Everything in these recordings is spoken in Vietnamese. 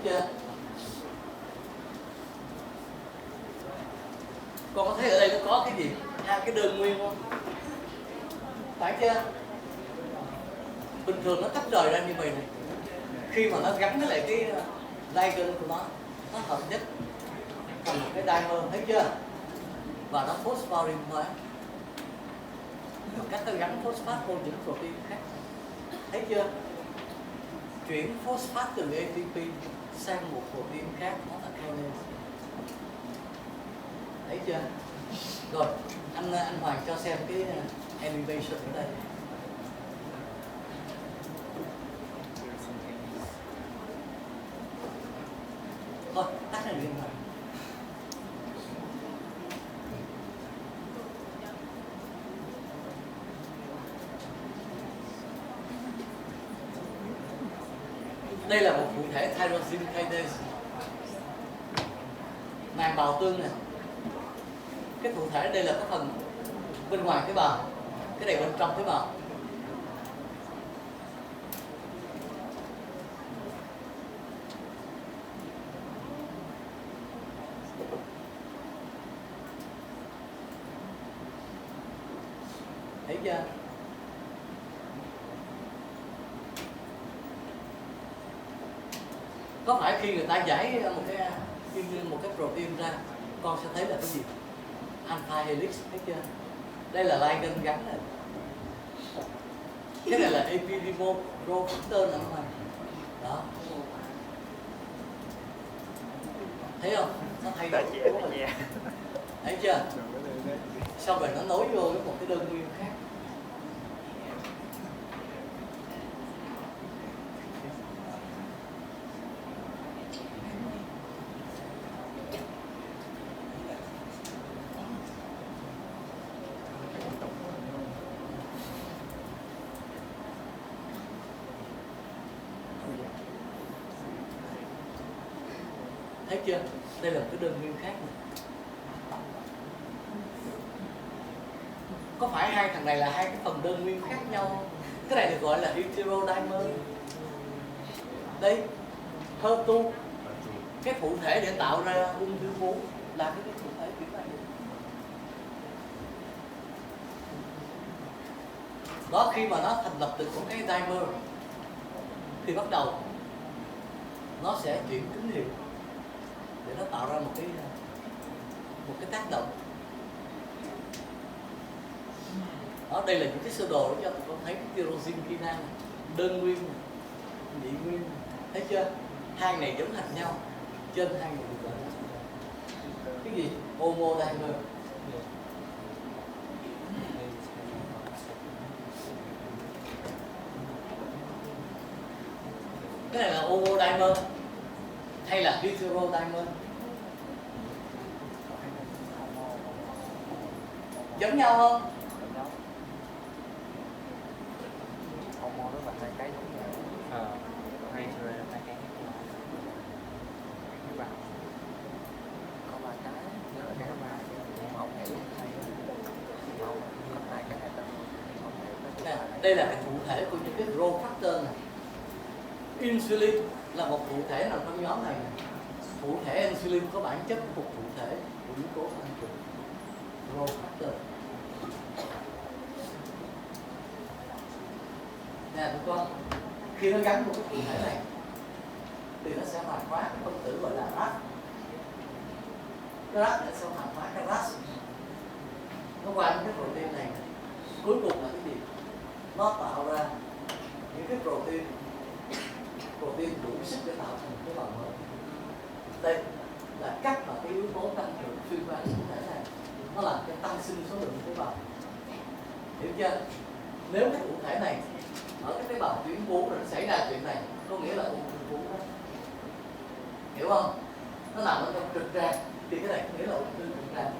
chưa? Con có thấy ở đây nó có cái gì? Hai cái đơn nguyên không? Phải chưa? Bình thường nó tách rời ra như vậy này. Khi mà nó gắn với lại cái ligand của nó hợp nhất thành một cái dimer, thấy chưa? Và nó phosphorin hóa. Các cái gắn phosphat vô những protein khác. Thấy chưa? Chuyển phosphat từ ATP sang một protein khác, nó là kinase. Thấy chưa? Rồi, anh Hoàng cho xem cái animation ở đây. Thôi, tắt ra điện thoại. Đây là một cụ thể tyrosine kinase. Màng bào tương này. Cái thụ thể đây là cái phần bên ngoài tế bào, cái này bên trong tế bào. Thấy chưa? Có phải khi người ta giải một cái protein ra, con sẽ thấy là cái gì? Alpha helix, thấy chưa? Đây là ligand gắn này. Cái này là epidermal growth factor nè các bạn. Đó. Thấy không? Nó thay đổi. Thấy chưa? Sau rồi nó nối vô với một cái đơn nguyên khác. Thấy chưa? Đây là một cái đơn nguyên khác này. Có phải hai thằng này là hai cái phần đơn nguyên khác nhau không? Cái này được gọi là heterodimer. Đây, HER2, cái thụ thể để tạo ra ung thư vú là cái thụ thể kiểu này. Đó, khi mà nó thành lập từ một cái dimer thì bắt đầu nó sẽ chuyển tín hiệu để nó tạo ra một cái tác động. Đó, đây là những cái sơ đồ cho tụi con thấy cái tyrosine kinase này, đơn nguyên, nhị nguyên, thấy chưa? Hai này giống hệt nhau, trên hai người được gọi là cái gì? Homodimer. Cái này là homodimer hay là heterodimer? Giống nhau không? Hormone nó là hai cái giống nhau. Hai người là hai cái vào có ba cái, nhớ là cái ba màu này màu có hai cái đây là cái thụ thể của những cái growth factor này. Insulin là một thụ thể nằm trong nhóm này. Thụ thể insulin có bản chất của một thụ thể của yếu tố tăng trưởng growth factor. Nè tụi con, khi nó gắn một cái thụ thể này thì nó sẽ hoạt hóa cái phân tử gọi là RAS. Cái RAS sẽ hoạt hóa cái RAS. Nó qua những cái protein này, cuối cùng là cái gì? Nó tạo ra những cái protein đủ sức để tạo thành cái bào mới. Đây là cách mà cái yếu tố tăng trưởng xuyên qua cái thụ thể này nó làm cái tăng sinh số lượng tế bào. Hiểu chưa? Nếu cái thụ thể này ở cái tế bào tuyến vú rồi xảy ra chuyện này, có nghĩa là ung thư vú đó. Hiểu không? Nó nằm ở trong trực tràng thì cái này có nghĩa là ung thư trực tràng,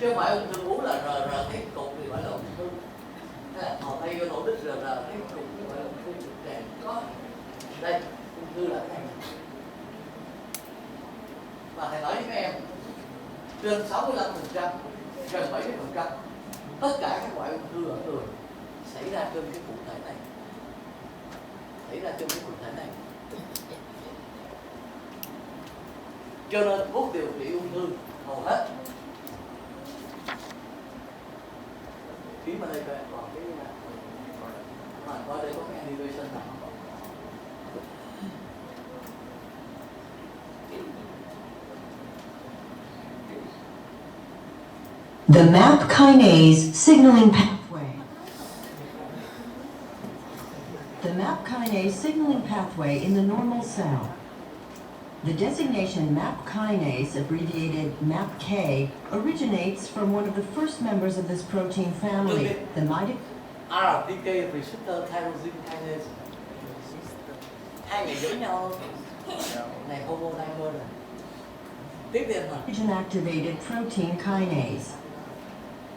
chứ không phải ung thư vú là rờ thấy cục thì gọi là ung thư. Thế là thò tay vô nổ đít rờ thấy cục thì gọi là ung thư trực tràng. Có đây ung thư là cái này. Và thầy nói với các em trên 65%, gần 70% tất cả các loại ung thư ở người xảy ra trên cái cụ thể này, xảy ra trên cái cụ thể này. Cho nên thuốc điều trị ung thư hầu hết phía mà đây về còn cái mà qua đây có cái animation nào không? The MAP kinase signaling pathway. The MAP kinase signaling pathway in the normal cell. The designation MAP kinase, abbreviated MAPK, originates from one of the first members of this protein family, the mitochondrial RTK receptor tyrosine kinase. Hai người giống nhau không? Này homodimer này. Tiếp theo hả? activated protein kinase.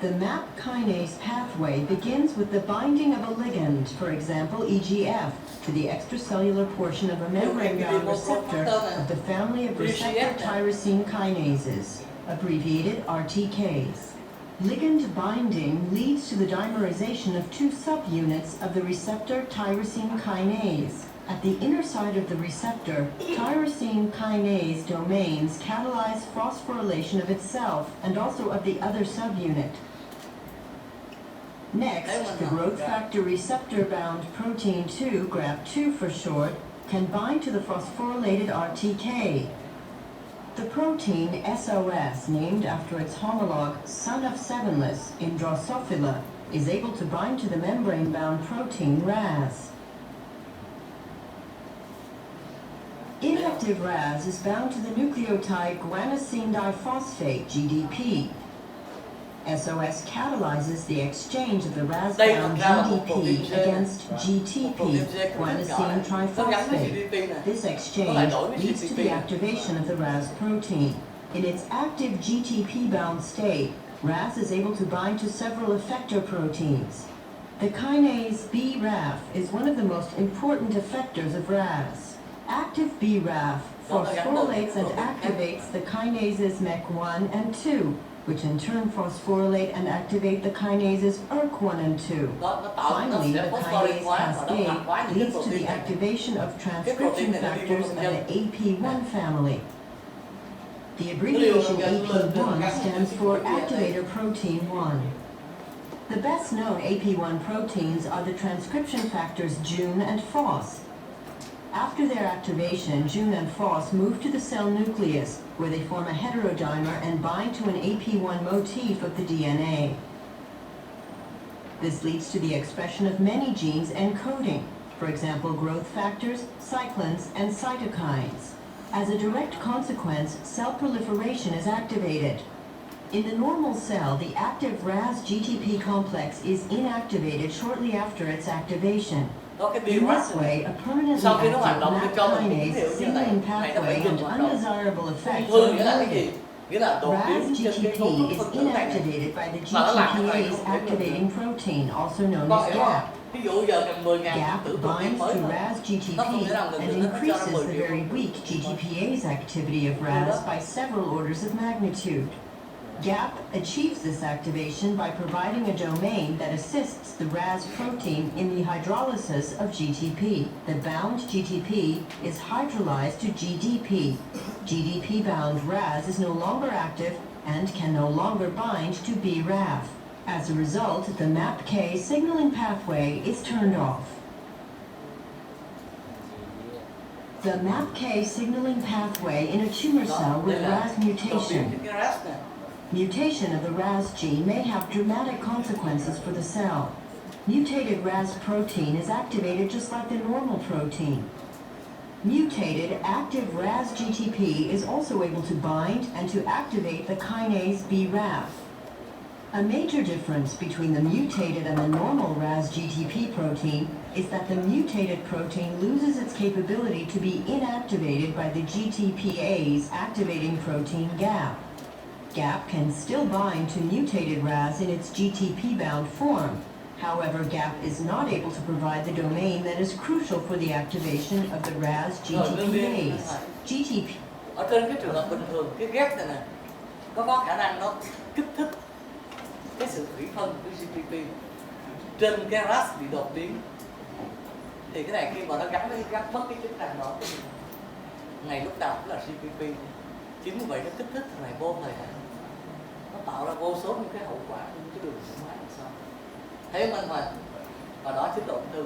The MAP kinase pathway begins with the binding of a ligand, for example EGF, to the extracellular portion of a membrane-bound receptor of the family of receptor tyrosine kinases, abbreviated RTKs. Ligand binding leads to the dimerization of two subunits of the receptor tyrosine kinase. At the inner side of the receptor, tyrosine kinase domains catalyze phosphorylation of itself and also of the other subunit. Next, the growth factor receptor-bound protein 2, GRAP2 for short, can bind to the phosphorylated RTK. The protein SOS, named after its homologue son of sevenless in Drosophila, is able to bind to the membrane-bound protein RAS. Inactive RAS is bound to the nucleotide guanosine diphosphate, GDP. SOS catalyzes the exchange of the RAS-bound GDP against GTP, guanosine triphosphate. This exchange leads to the activation of the RAS protein. In its active GTP-bound state, RAS is able to bind to several effector proteins. The kinase BRAF is one of the most important effectors of RAS. Active BRAF phosphorylates and activates the kinases MEK1 and 2, which in turn phosphorylate and activate the kinases ERK1 and 2. Finally, the kinase cascade leads to the activation of transcription factors of the AP1 family. The abbreviation AP1 stands for activator protein 1. The best known AP1 proteins are the transcription factors Jun and Fos. After their activation, Jun and Fos move to the cell nucleus, where they form a heterodimer and bind to an AP1 motif of the DNA. This leads to the expression of many genes encoding, for example, growth factors, cyclins, and cytokines. As a direct consequence, cell proliferation is activated. In the normal cell, the active RAS-GTP complex is inactivated shortly after its activation. In this way, a permanently active MAP kinase signaling pathway and undesirable effects are avoided. RAS-GTP is inactivated by the GTPase activating protein, also known as GAP. GAP binds to RAS-GTP and increases the very weak GTPase activity of RAS by several orders of magnitude. GAP achieves this activation by providing a domain that assists the RAS protein in the hydrolysis of GTP. The bound GTP is hydrolyzed to GDP. GDP-bound RAS is no longer active and can no longer bind to BRAF. As a result, the MAPK signaling pathway is turned off. The MAPK signaling pathway in a tumor cell with RAS mutation. Mutation of the RAS gene may have dramatic consequences for the cell. Mutated RAS protein is activated just like the normal protein. Mutated active RAS-GTP is also able to bind and to activate the kinase BRAF. A major difference between the mutated and the normal RAS-GTP protein is that the mutated protein loses its capability to be inactivated by the GTPase activating protein GAP. GAP can still bind to mutated RAS in its GTP-bound form. However, GAP is not able to provide the domain that is crucial for the activation of the RAS-GTPase. GTP. Ở trên cái trường hợp bình thường, cái ghép này nè, có khả năng nó kích thích cái sự thủy phân của GTP trên cái RAS bị đột biến. Thì cái này khi mà nó gắn mất cái chức năng đó, ngày lúc đầu cũng là GTP. chính vì vậy nó kích thích thằng này vô thầy, nó tạo ra vô số những cái hậu quả, những cái đường sinh hoạt sau. Thế mà đó chính là ung thư.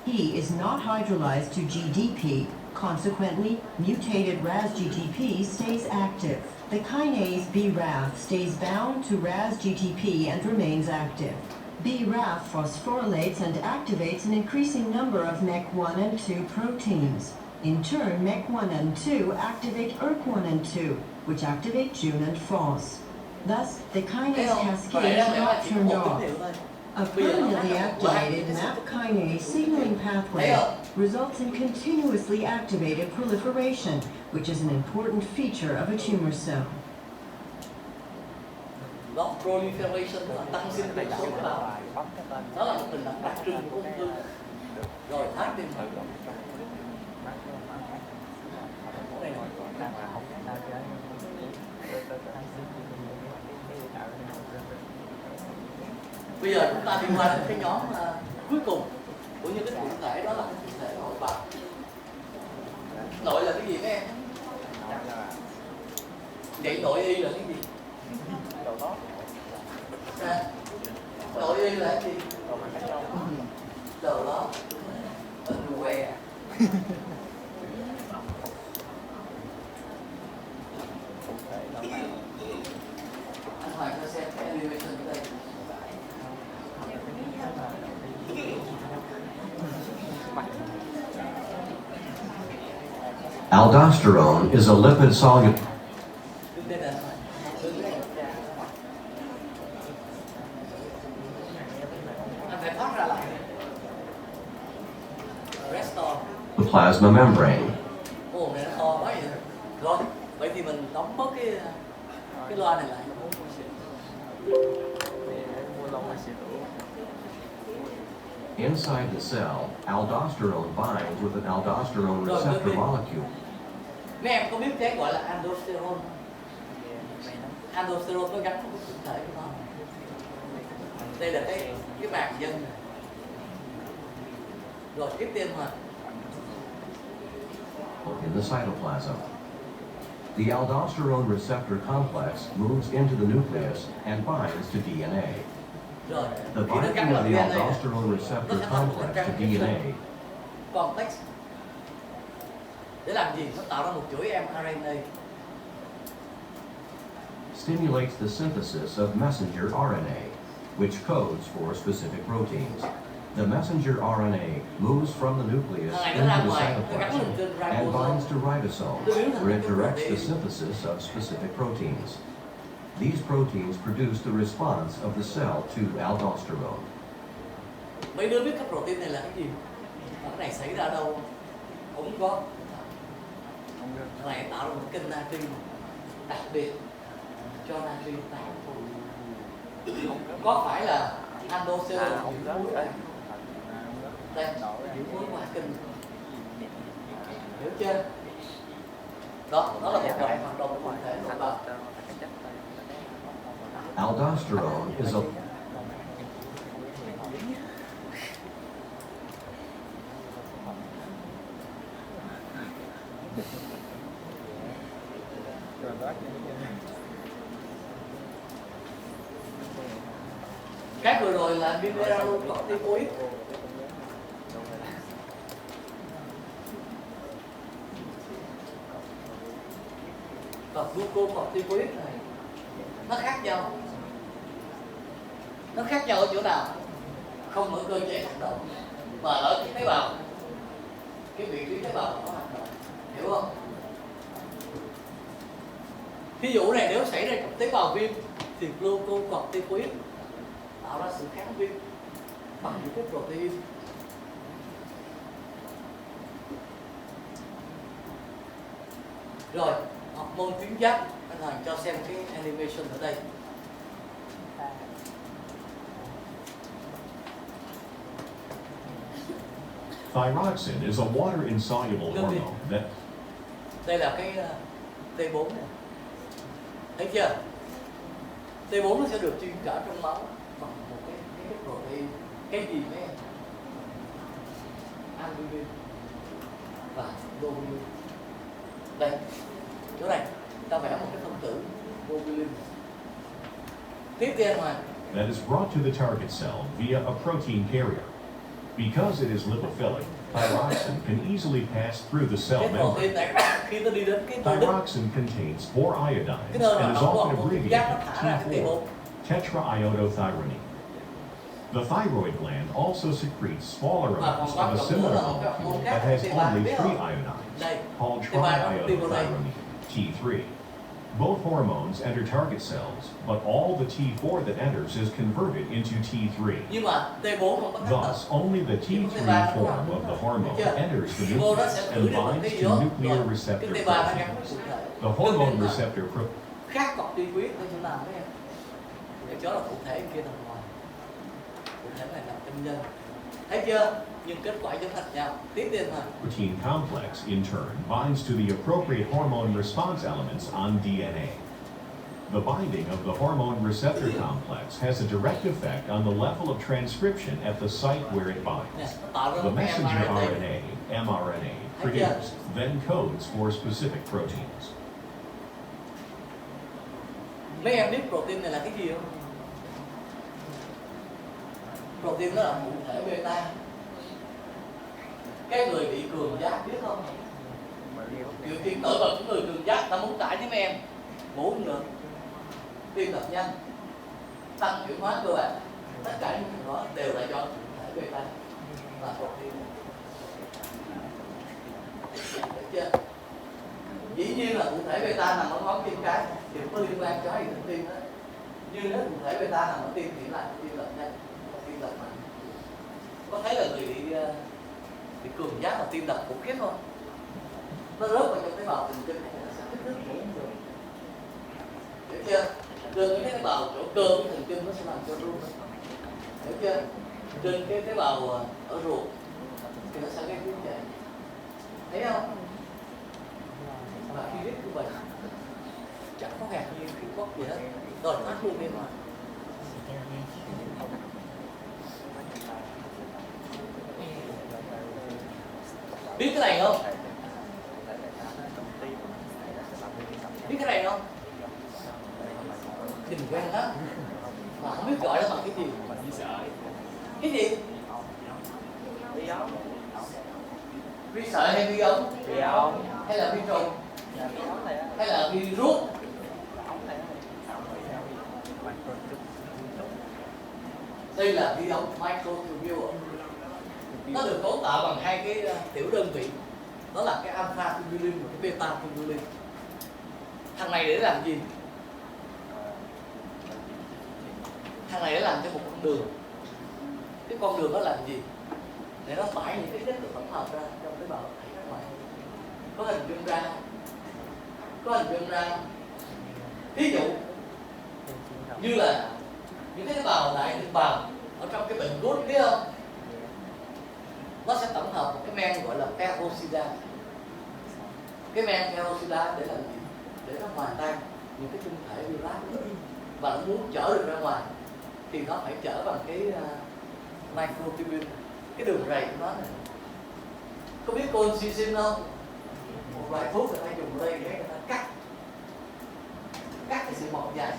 He is not hydrolyzed to GDP. Consequently, mutated Ras GTP stays active. The kinase BRAF stays bound to Ras GTP and remains active. BRAF phosphorylates and activates an increasing number of MEC1 and 2 proteins. In turn, MEC1 and 2 activate ERK1 and 2, which activate Jun and FOS. Thus, the kinase cascade is not turned off. A permanently activated MAP kinase signaling pathway results in continuously activated proliferation, which is an important feature of a tumor cell. Đó, proliferation là tăng sinh về số bào. Đó là một hình ảnh đặc trưng của ung thư. Rồi thác tim mạch. Bây giờ chúng ta đi qua đến cái nhóm cuối cùng của những cái cụ thể, đó là cái cụ thể nội bào. Nội là cái gì các em? Vậy nội y là cái gì? Nội y là cái gì? Đầu đó. Underwear. Anh Hoàng cho xem cái animation ở đây. Aldosterone is a lipid soluble. The plasma membrane. Ồ, này nó to quá vậy. Rồi, vậy thì mình đóng bớt cái loa này lại. Inside the cell, aldosterone binds with an aldosterone receptor molecule. Mấy em có biết cái gọi là aldosterone? Aldosterone có gắn với thực thể của nó. Đây là cái màng dân này. Rồi tiếp theo mà. In the cytoplasm. The aldosterone receptor complex moves into the nucleus and binds to DNA. Rồi, The binding of the aldosterone receptor complex to DNA complex để làm gì? Nó tạo ra một chuỗi mRNA. stimulates the synthesis of messenger RNA, which codes for specific proteins. The messenger RNA moves from the nucleus into the cytoplasm and binds to ribosome, where it directs the synthesis of specific proteins. These proteins produce the response of the cell to aldosterone. Mấy đứa biết cái protein này là cái gì? Cái này xảy ra đâu? Không có. Cái này tạo ra một kênh natri đặc biệt cho natri tạo. Có phải là aldosterone đây giữ mối qua kênh, hiểu chưa? Đó là một loại hoạt động của thể nội bào. Aldosterone is a Cái vừa rồi là mineralocorticoid. Và glucocorticoid này nó khác nhau. Nó khác nhau ở chỗ nào? Không ở cơ chế hoạt động mà ở cái tế bào, cái vị trí tế bào nó hoạt động, hiểu không? Ví dụ này nếu xảy ra trong tế bào viêm thì glucocorticoid tạo ra sự kháng viêm bằng những cái protein. Rồi, hormone tuyến giáp, anh Hoàng cho xem cái animation ở đây. Thyroxine is a water-insoluble hormone that... Đây là cái T4 này. Thấy chưa? T4 nó sẽ được truyền cả trong máu bằng một cái protein. Cái gì mấy em? Albumin và globulin. Đây, chỗ này ta vẽ một cái phân tử globulin. Tiếp theo mà that is brought to the target cell via a protein carrier. Because it is lipophilic, thyroxine can easily pass through the cell cái membrane. protein này khi nó đi đến cái mục đích, Thyroxine contains 4 cái iodines nơi mà and is nó có often một cái giác nó abbreviated thả ra cái tiền T4, bột. tetraiodothyronine. The thyroid gland also secretes smaller Và còn amounts quan of a trọng nữa similar là một cái hormone molecule khác that has T3 only biết 3 không? iodines, Đây, called T3 nó tìm vào đây. triiodothyronine, T3. Both hormones enter target cells, but all the T4 that enters is converted into T3. Nhưng mà T4 không có tác động. Thus, only the T3 form of the hormone enters the Cô nó nucleus sẽ and gửi đi một binds cái to iốt. nuclear Rồi, receptor cái T3 nó protein. gắn với cụ thể. The hormone Đương nhiên là receptor khác cọc ti huyết ở chỗ nào đấy em? Để cho là cụ thể kia nằm ngoài. Cụ thể này nằm trong nhân. Thấy chưa? Nhưng kết quả giống hệt nhau. Tiếp theo thôi. protein complex, in turn, binds to the appropriate hormone response elements on DNA. The binding of the hormone receptor complex has a direct effect on the level of transcription at the site where it Nè, binds. nó tạo ra The một cái messenger mRNA. mRNA, produced, then codes for specific proteins. Mấy em biết protein này là cái gì không? Protein nó là cụ thể beta. Cái người bị cường giáp biết không? Điều kiện nổi bật của người cường giáp ta muốn tải với mấy em 4 nữa. Tim đập nhanh, tăng chuyển hóa cơ bản, tất cả những cái đó đều là do cụ thể beta và protein. Được chưa? Dĩ nhiên là cụ thể beta nằm ở ngón tim cái thì không có liên quan cho hệ thần tim đó. Nhưng nếu cụ thể beta nằm ở tim thì là tim đập nhanh, tim đập mạnh. Có thấy là người bị cường giáp và tim đập khủng khiếp không? Nó rớt vào trong tế bào thần kinh này nó sẽ kích thích ngủ không được. Hiểu chưa? Trên cái tế bào chỗ cơ của thần kinh nó sẽ làm cho run. Hiểu chưa? Trên cái tế bào ở ruột thì nó sẽ gây tiêu chảy. Thấy không? Và khi viết như vậy chẳng có ngạc nhiên khi bóc gì hết. Rồi nó luôn đi mà. Biết cái này không? Biết cái này không? Nhìn quen lắm mà không biết gọi nó bằng cái gì. Cái gì? Vi sợi hay vi ống? Hay là vi trùng? Hay là virus? Đây là vi ống microtubule. Nó được cấu tạo bằng hai cái tiểu đơn vị. Đó là cái alpha tubulin và cái beta tubulin. Thằng này để làm gì? Thằng này để làm cho một con đường. Cái con đường đó làm gì? Để nó tải những cái chất được tổng hợp ra trong tế bào thảy ra ngoài. Có hình dung ra? Có hình dung ra? Ví dụ như là những cái tế bào đại thực bào ở trong cái bệnh gút biết không? Nó sẽ tổng hợp một cái men gọi là peroxida. Cái men peroxida để làm gì? Để nó hòa tan những cái tinh thể virus và nó muốn chở được ra ngoài thì nó phải chở bằng cái microtubule, cái đường rầy của nó này. Có biết colchicine không? Một loại thuốc người ta dùng đây để người ta cắt cái sự mỏng dài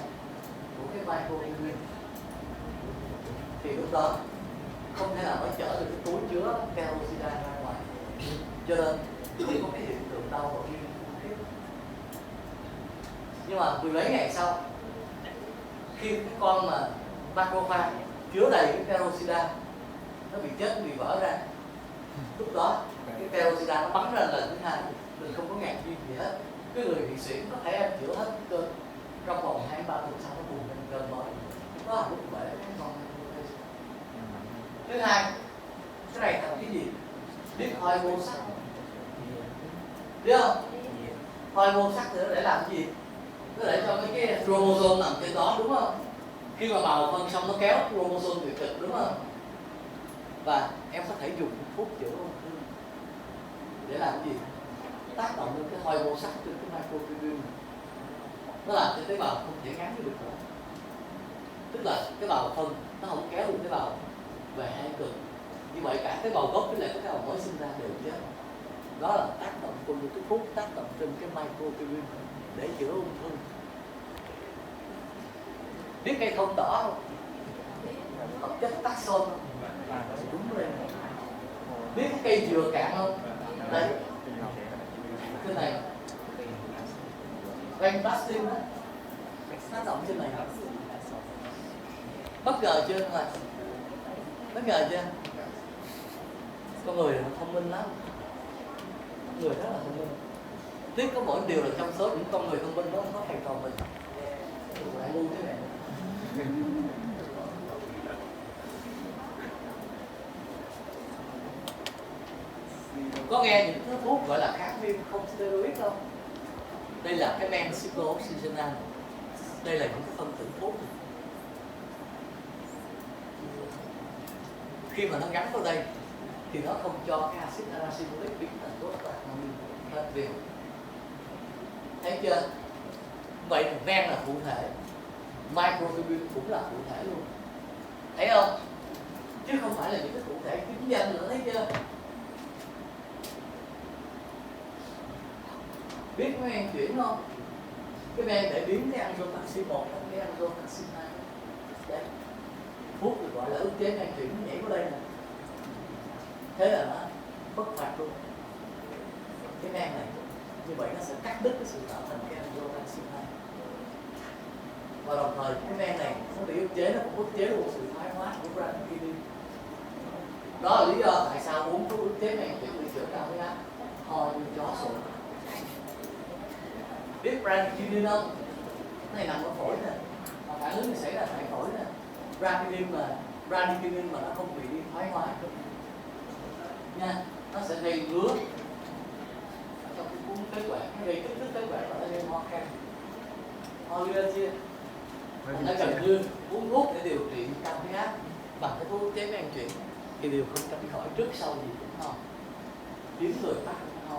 của cái microtubule thì lúc đó không thể nào nó chở được cái túi chứa peroxida ra ngoài, cho nên chỉ có cái hiện tượng đau và viêm khủng khiếp. Nhưng mà 17 ngày sau, khi cái con mà macrophage chứa đầy cái peroxida nó bị chết, nó bị vỡ ra, lúc đó cái peroxida nó bắn ra lần thứ hai, mình không có ngạc nhiên gì hết. Cái người bị suyễn có thể chữa hết cơn trong vòng 2-3 tuần sau nó bùng lên cơn mới. Đó là lúc bể cái con. Thứ hai, cái này là cái gì? Biết hoi vô sắc. Biết không? Hoi vô sắc thì nó để làm cái gì? Nó để cho cái chromosome nằm trên đó, đúng không? Khi mà bào phân xong nó kéo chromosome tuyệt cực, đúng không? Và em có thể dùng thuốc chữa ung thư để làm cái gì? Tác động lên cái hoi vô sắc trên cái microtubule. Nó làm cho tế bào không thể ngắn được nữa. Tức là cái bào phân nó không kéo được tế bào về hai cực. Như vậy cả tế bào gốc với lại cái tế bào mới sinh ra đều chết. Đó là tác động của những cái thuốc tác động trên cái microtubule để chữa ung thư. Biết cây thông đỏ không? Hợp chất taxol không? Đúng lên. Biết cái cây dừa cạn không? Đây. Cái này. Venplastin đó. Tác động trên này. Bất ngờ chưa các bạn? Bất ngờ chưa? Con người thông minh lắm. Con người rất là thông minh. Tiếc có mỗi điều là trong số những con người thông minh đó không có thầy trò mình. Lại ngu thế này. Có nghe những thứ thuốc gọi là kháng viêm không steroid không? Đây là cái men cyclooxygenase. Đây là những cái phân tử thuốc. Khi mà nó gắn vào đây thì nó không cho cái axit racemolic biến thành prostaglandin. Thấy chưa? Vậy thì men là cụ thể, microtubule cũng là cụ thể luôn. Thấy không? Chứ không phải là những cái cụ thể chứng danh nữa, thấy chưa? Biết cái men chuyển không? Cái men để biến cái angiotensin 1 thành cái angiotensin 2. Đấy. Thuốc được gọi là ức chế men chuyển, nó nhảy vào đây nè. Thế là nó bất hoạt luôn. Cái men này như vậy nó sẽ cắt đứt cái sự tạo thành cái angiotensin 2. Và đồng thời cái men này nó bị ức chế, nó cũng ức chế được sự thoái hóa của bradykinin. Đó là lý do tại sao uống thuốc ức chế men chuyển bị chữa cao huyết áp, ho như chó sủa. Biết bradykinin không? Cái này nằm ở phổi nè, mà phản ứng xảy ra tại phổi nè. Bradykinin mà nó không bị thoái hóa nha, nó sẽ gây ngứa trong cái cuốn phế quản, nó gây kích thích phế quản và nó gây ho khan. Ho ghê chưa? Nó gần như uống thuốc để điều trị cao huyết áp bằng cái thuốc chế men chuyển thì đều không tránh khỏi, trước sau gì cũng ho, hiếm người mắc ho.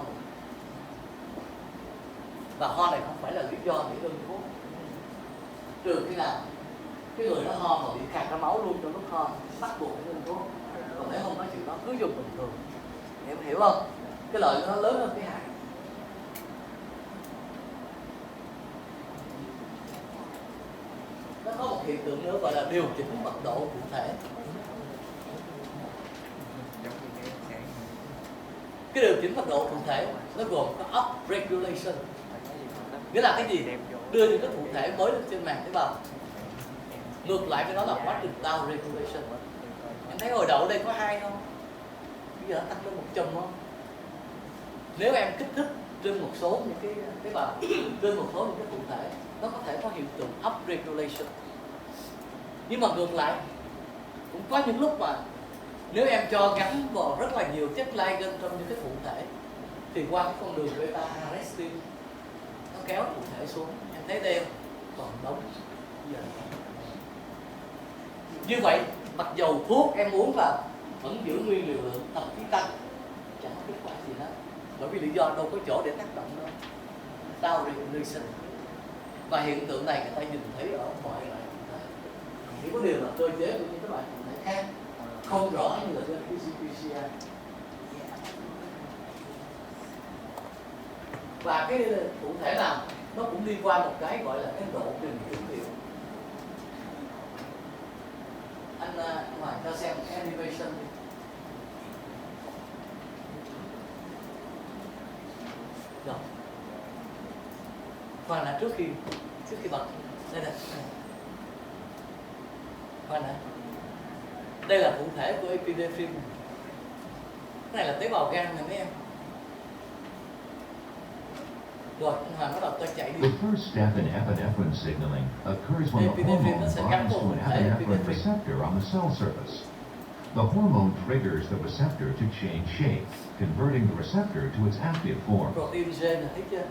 Và ho này không phải là lý do để đơn thuốc, trừ khi nào cái người nó ho mà bị khạc ra máu luôn trong lúc ho, bắt buộc phải đơn thuốc. Còn nếu không có chuyện đó cứ dùng bình thường. Em hiểu không? Cái lợi nó lớn hơn cái hại. Nó có một hiện tượng nữa gọi là điều chỉnh mật độ cụ thể. Cái điều chỉnh mật độ cụ thể nó gồm có up regulation, nghĩa là cái gì? Đưa những cái cụ thể mới lên trên màng tế bào. Ngược lại với nó là quá trình down regulation. Em thấy hồi đầu đây có 2 không? Bây giờ nó tăng lên 1 chùm không? Nếu em kích thích trên một số những cái tế bào, trên một số những cái cụ thể, nó có thể có hiện tượng up regulation. Nhưng mà ngược lại cũng có những lúc mà nếu em cho gắn vào rất là nhiều chất ligand trong những cái cụ thể thì qua cái con đường beta arrestin nó kéo cụ thể xuống. Em thấy đây không? Còn đóng giờ. Như vậy mặc dầu thuốc em uống vào vẫn giữ nguyên liều lượng, thậm chí tăng, chẳng có kết quả gì hết, bởi vì lý do đâu có chỗ để tác động đâu. Down regulation. Và hiện tượng này người ta nhìn thấy ở mọi loại cụ thể. Chỉ có điều là cơ chế của những cái loại cụ thể khác không rõ như là trên PCR. Và cái cụ thể nào nó cũng đi qua một cái gọi là cái độ trình dữ liệu. Anh Hoàng cho xem cái animation đi. Rồi. Khoan là trước khi bật đây nè. Khoan nè. Đây là cụ thể của epinephrine. Cái này là tế bào gan này mấy em. Rồi, anh Hoàng bắt đầu tôi chạy đi. The first step in epinephrine signaling occurs when the hormone binds to an epinephrine receptor on the cell surface. The hormone triggers the receptor to change shape, converting the receptor to its active form. Protein gene này thấy chưa?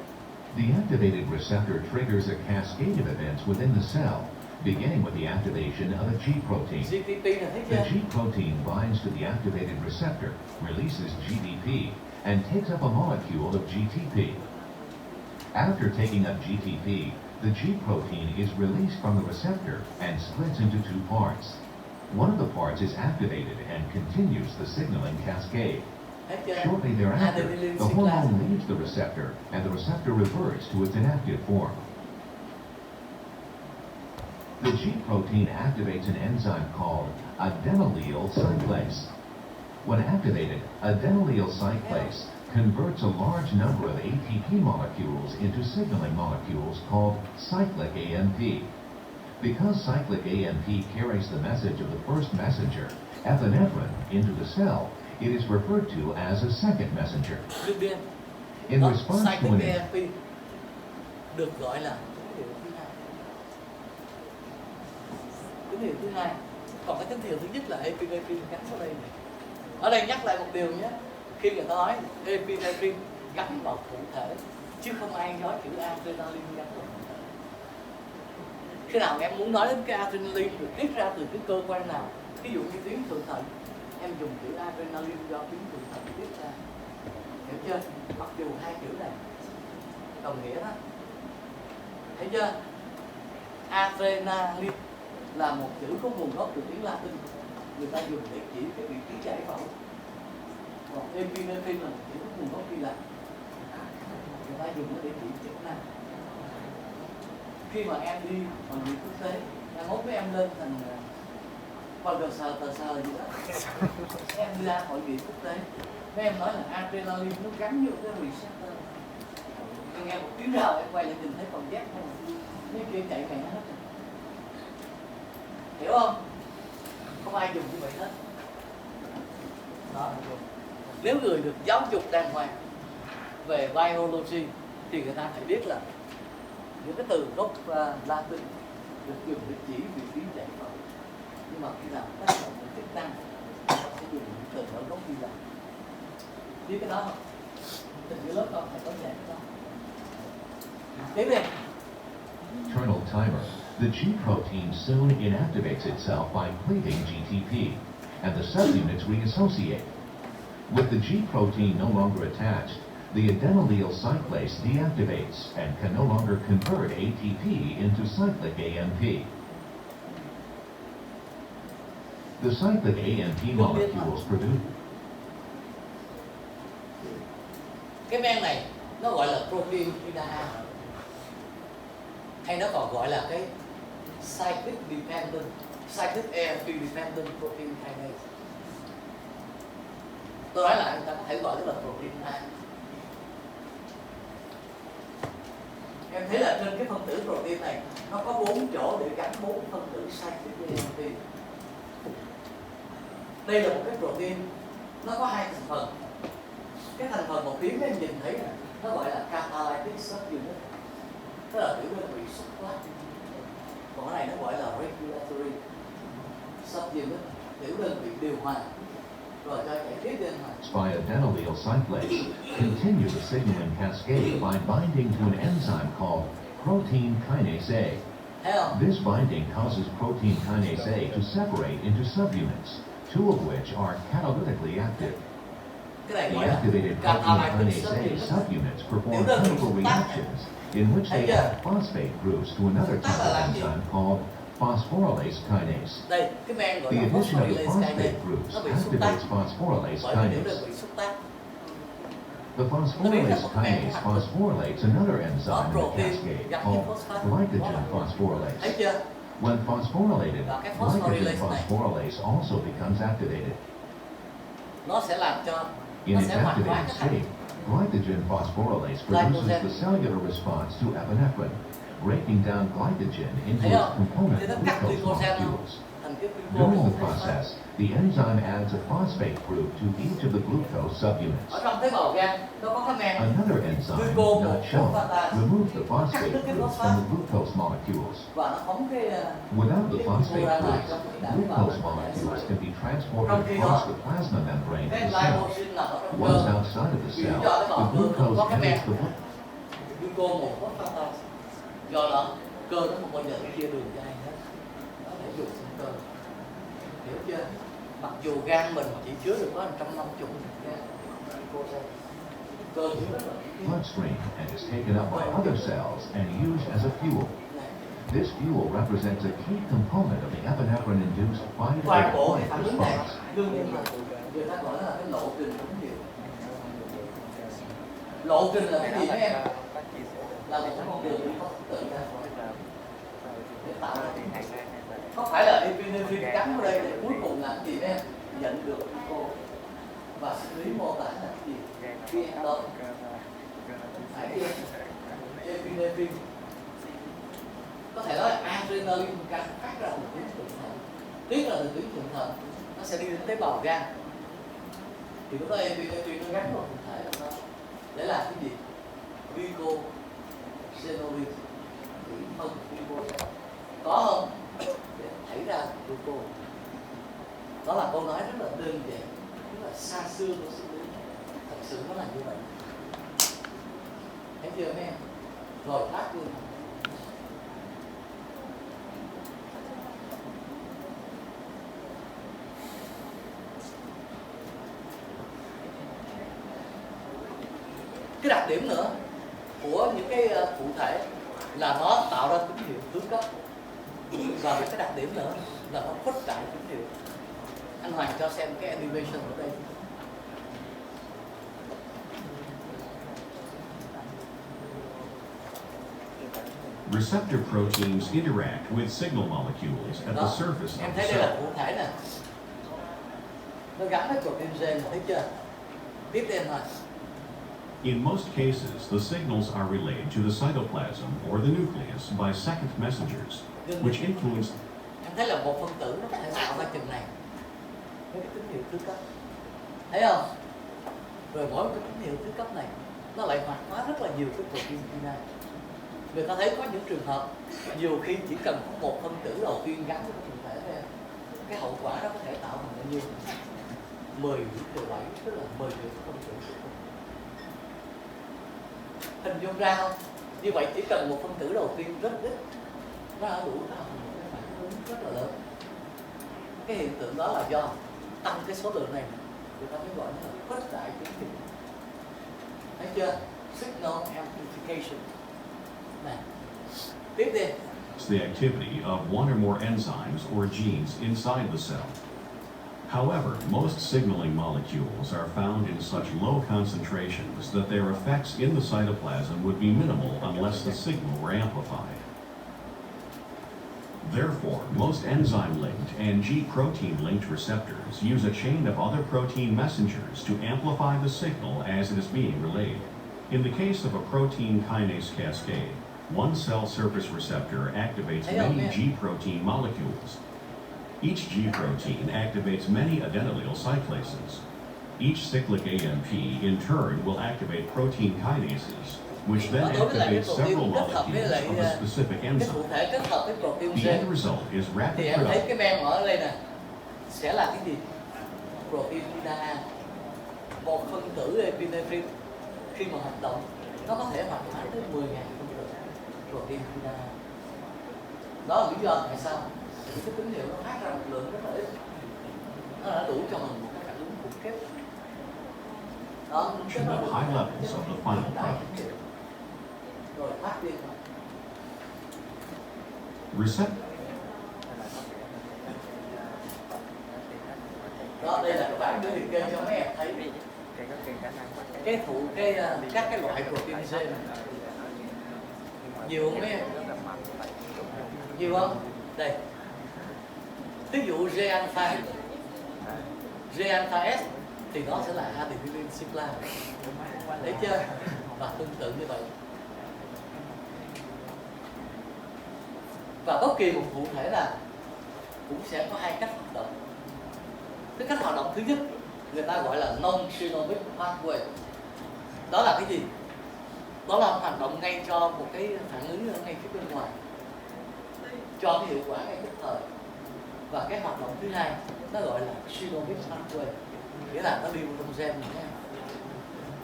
The activated receptor triggers a cascade of events within the cell, beginning with the activation of a G protein. GTP này thấy The chưa? G protein binds to the activated receptor, releases GDP, and takes up a molecule of GTP. After taking up GTP, the G protein is released from the receptor and splits into 2 parts. One of the parts is activated and continues the signaling cascade. Thấy chưa? Shortly thereafter, Adrenaline the cyclase. hormone leaves the receptor and the receptor reverts to its inactive form. The G protein activates an enzyme called adenylyl cyclase. When activated, adenylyl cyclase converts a large number of ATP molecules into signaling molecules called cyclic AMP. Because cyclic AMP carries the message of the first messenger, epinephrine, into the cell, it is referred to as a second messenger. Lipid. In response to an cyclic AMP được gọi là tín hiệu thứ hai. Tín hiệu thứ hai. Còn cái tín hiệu thứ nhất là epinephrine gắn vào đây này. Ở đây nhắc lại một điều nhé. Khi người ta nói epinephrine gắn vào cụ thể, chứ không ai nói chữ adrenaline gắn vào cụ thể. Khi nào em muốn nói đến cái adrenaline được tiết ra từ cái cơ quan nào, ví dụ như tuyến thượng thận, em dùng chữ adrenaline do tuyến thượng thận tiết ra. Hiểu chưa? Mặc dù hai chữ này đồng nghĩa đó. Thấy chưa? Adrenaline là một chữ có nguồn gốc từ tiếng Latin, người ta dùng để chỉ cái vị trí giải phẫu. Còn epinephrine là một chữ có nguồn gốc Hy Lạp, người ta dùng nó để chỉ chức năng. Khi mà em đi hội nghị quốc tế, em mốt với em lên thành tờ gì đó, em đi ra hội nghị quốc tế, mấy em nói là adrenaline nó gắn vô cái receptor. Em nghe một tiếng rào em quay lại nhìn thấy con jet không? Mấy kia chạy mẹ hết rồi. Hiểu không? Không ai dùng như vậy hết. Đó. Nếu người được giáo dục đàng hoàng về biology thì người ta phải biết là những cái từ gốc Latin được dùng để chỉ vị trí giải phẫu, nhưng mà khi nào tác động đến chức năng họ sẽ dùng những từ ở gốc Hy Lạp. Biết cái đó không? Tình cái lớp con phải có dạy cái đó. Tiếp đi. Internal timer. The G protein soon inactivates itself by cleaving GTP, and the subunits reassociate. With the G protein no longer attached, the adenylyl cyclase deactivates and can no longer convert ATP into cyclic AMP. The cyclic AMP molecules produce. Cái men này nó gọi là protein kinase, hay nó còn gọi là cái cyclic AMP dependent protein kinase. Tôi nói lại, người ta có thể gọi nó là protein A. Em thấy là trên cái phân tử protein này nó có 4 chỗ để gắn 4 phân tử cyclic AMP. Đây là một cái protein, nó có 2 thành phần. Cái thành phần một tiếng em nhìn thấy này, nó gọi là catalytic subunit, tức là tiểu đơn vị xuất phát. Còn cái này nó gọi là regulatory subunit, tiểu đơn vị điều hòa. Rồi cho chạy tiếp lên mà. By adenylyl cyclase continue the signaling cascade by binding to an enzyme called protein kinase A. This binding causes protein kinase A to separate into subunits, two of which are catalytically active. The activated protein kinase A subunits perform chemical reactions in which they add phosphate groups to another type of enzyme called phosphorylase kinase. Đây, cái men gọi The là addition of the phosphorylase phosphate kinase, groups nó bị xúc tác activates phosphorylase bởi vì nó kinase. bị xúc tác. The phosphorylase kinase phosphorylates another enzyme in the cascade called glycogen phosphorylase. Thấy chưa? When phosphorylated, glycogen phosphorylase also becomes activated. Nó sẽ làm cho In nó its sẽ hoạt hóa activated cái thành. state, glycogen phosphorylase produces the cellular response to epinephrine, breaking down glycogen into Thấy its không? component Thì nó cắt glucose glycogen molecules. thành cái During glucose the process, the enzyme adds a phosphate group to each of the glucose subunits. ở trong tế bào gan nó có cái men Another enzyme, not shown, removes the phosphate groups from the glucose molecules. và nó phóng cái Without the phosphate groups, glucose molecules can be transported across the plasma membrane of cái the cell. liposin là ở trong Once cơ. outside of the cell, the glucose enters the blood. Glucose một phosphatase. Do đó cơ nó không bao giờ cái chia đường cho ai hết. Nó để dùng sinh cơ. Hiểu chưa? Mặc dù gan mình chỉ chứa được có 150 gan glucose, cơ chứa rất là ít. Bloodstream and is taken up by other cells and used as a fuel. This fuel represents a key component of the epinephrine-induced fight or Toàn bộ cái flight phản ứng này response. đương nhiên là người ta gọi là cái lộ trình ứng dụng. lộ trình là cái gì Đó mấy em? có chia sẻ Là một cái con đường đi có tự ra để tạo ra tiền hàng ra hay là có phải là epinephrine cắm ở đây để cuối cùng là cái gì em nhận được cô và xử lý mô tả là cái gì khi em đó phải epinephrine có thể nói là adrenaline căng phát ra một tuyến thượng thận, tiếc là từ tuyến thượng thận nó sẽ đi đến tế bào gan, thì lúc đó epinephrine nó gắn vào thượng thể của nó để làm cái gì glycogenolysis thủy phân glucose có không để thảy ra glucose. Đó là câu nói rất là đơn giản, rất là xa xưa của xử lý, thật sự nó là như vậy. Thấy chưa mấy em? Rồi phát luôn. Cái đặc điểm nữa của những cái cụ thể là nó tạo ra tín hiệu thứ cấp, và cái đặc điểm nữa là nó khuếch đại tín hiệu. Anh Hoàng cho xem cái animation ở đây. Receptor proteins interact with signal molecules at the Đó, surface em of the thấy đây là cell. cụ thể nè, nó gắn với protein gen, thấy chưa? Tiếp theo này. In most cases, the signals are relayed to the cytoplasm or the nucleus by second messengers, which influence Em thấy là một phân tử nó có thể tạo ra chừng này với cái tín hiệu thứ cấp, thấy không? Rồi mỗi cái tín hiệu thứ cấp này nó lại hoạt hóa rất là nhiều cái protein kinase. Người ta thấy có những trường hợp nhiều khi chỉ cần có một phân tử đầu tiên gắn với cái thụ thể này, cái hậu quả đó có thể tạo thành bao nhiêu 10 triệu 7, tức là 10 triệu phân tử. Hình dung ra không? Như vậy chỉ cần một phân tử đầu tiên rất ít nó đã đủ tạo thành một cái phản ứng rất là lớn. Cái hiện tượng đó là do tăng cái số lượng này, người ta mới gọi là khuếch đại tín hiệu. Thấy chưa? Signal amplification. Này. Tiếp đi. the activity of one or more enzymes or genes inside the cell. However, most signaling molecules are found in such low concentrations that their effects in the cytoplasm would be minimal unless the signal were amplified. Therefore, most enzyme-linked and G-protein-linked receptors use a chain of other protein messengers to amplify the signal as it is being relayed. In the case of a protein kinase cascade, one cell surface receptor activates many G-protein molecules. Each G-protein activates many adenylyl cyclases. Each cyclic AMP, in turn, will activate protein kinases, which then activates several molecules of a specific Cái enzyme. cụ thể kết hợp với protein The end gen. result is rapid Thì em thấy production. cái men ở đây nè sẽ là cái gì? Protein kinase. Một phân tử epinephrine khi mà hoạt động nó có thể hoạt hóa tới 10.000 phân tử protein kinase. Đó là lý do tại sao cái tín hiệu nó phát ra một lượng rất là ít, nó đã đủ cho mình một cái phản ứng khủng khiếp. Đó, To the high levels of the final product. rồi phát đi. Receptor Đó, đây là các bạn đưa liệt kê cho mấy em thấy cái các cái loại protein gen này. Nhiều không mấy em? Nhiều không? Đây. Ví dụ G-alpha S thì nó sẽ là adenylyl cyclase. Thấy chưa? Và tương tự như vậy. Và bất kỳ một cụ thể nào cũng sẽ có hai cách hoạt động. Cái cách hoạt động thứ nhất người ta gọi là non-synomic pathway. Đó là cái gì? Đó là hoạt động ngay cho một cái phản ứng ở ngay phía bên ngoài, cho cái hiệu quả ngay tức thời. Và cái hoạt động thứ hai nó gọi là synomic pathway, nghĩa là nó đi vào trong gen này.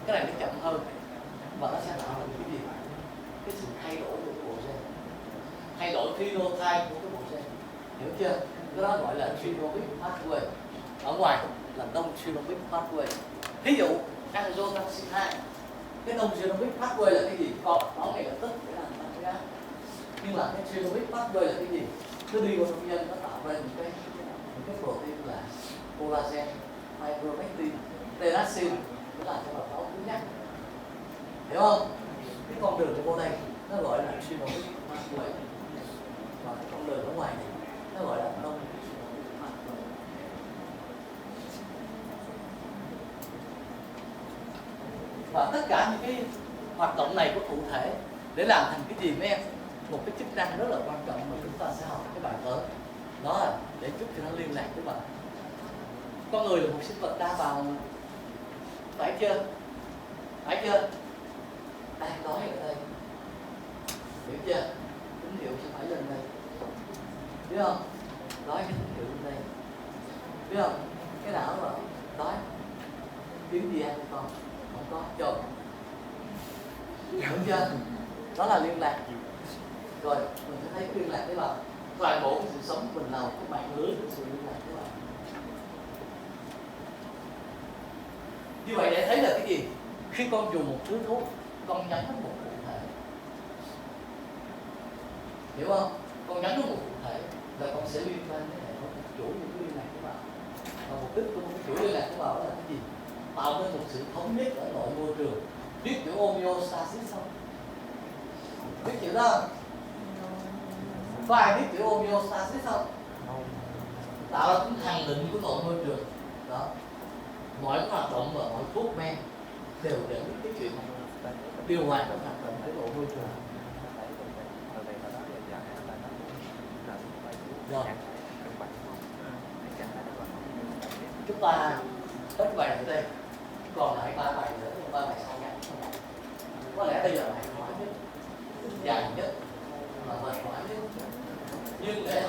Cái này nó chậm hơn và nó sẽ tạo thành cái gì? Cái sự thay đổi của bộ gen, thay đổi phenotype của cái bộ gen, hiểu chưa? Cái đó gọi là synomic pathway. Ở ngoài là non-synomic pathway. Ví dụ angiotensin 2, cái non-synomic pathway là cái gì? Còn nó ngay lập tức để làm tăng huyết áp. Nhưng mà cái synomic pathway là cái gì? Nó đi vào trong nhân, nó tạo ra những cái protein là collagen, micronectin, tenacin, đó là cái báo cáo thứ nhất. hiểu không? Cái con đường đi vô đây nó gọi là synodic pathway, và cái con đường ở ngoài này nó gọi là non-synodic pathway. Và tất cả những cái hoạt động này của cụ thể để làm thành cái gì mấy em? Một cái chức năng rất là quan trọng mà chúng ta sẽ học cái bài tới, đó là để giúp cho nó liên lạc với bạn. Con người là một sinh vật đa bào mà, phải chưa? Phải chưa? Đang đói ở đây, hiểu chưa? Tín hiệu sẽ phải lên đây, biết không? Đói cái tín hiệu lên đây, biết không? Cái não là đói, kiếm gì ăn không? Không có, chồn, hiểu chưa? Đó là liên lạc. Rồi mình sẽ thấy liên lạc với bạn. Toàn bộ sự sống của mình là một cái mạng lưới của sự liên lạc với bạn. Như vậy để thấy là cái gì? Khi con dùng một thứ thuốc, con nhấn đến một cụ thể, hiểu không? Con nhấn đến một cụ thể là con sẽ liên quan đến hệ thống chủ những cái liên lạc của bạn. Và mục đích của một cái chuỗi liên lạc của bạn là cái gì? Tạo nên một sự thống nhất ở nội môi trường. Biết chữ homeostasis không? Biết chữ đó không? Có ai biết chữ homeostasis không? Tạo ra tính hằng định của nội môi trường. Đó. Mọi cái hoạt động và mọi thuốc men đều để biết cái chuyện điều hòa các hoạt động của nội môi trường. Rồi. Chúng ta hết bài ở đây, còn lại 3 bài nữa, 3 bài sau ngắn. Có lẽ bây giờ bài hỏi nhất, dài nhất và mệt mỏi nhất, nhưng để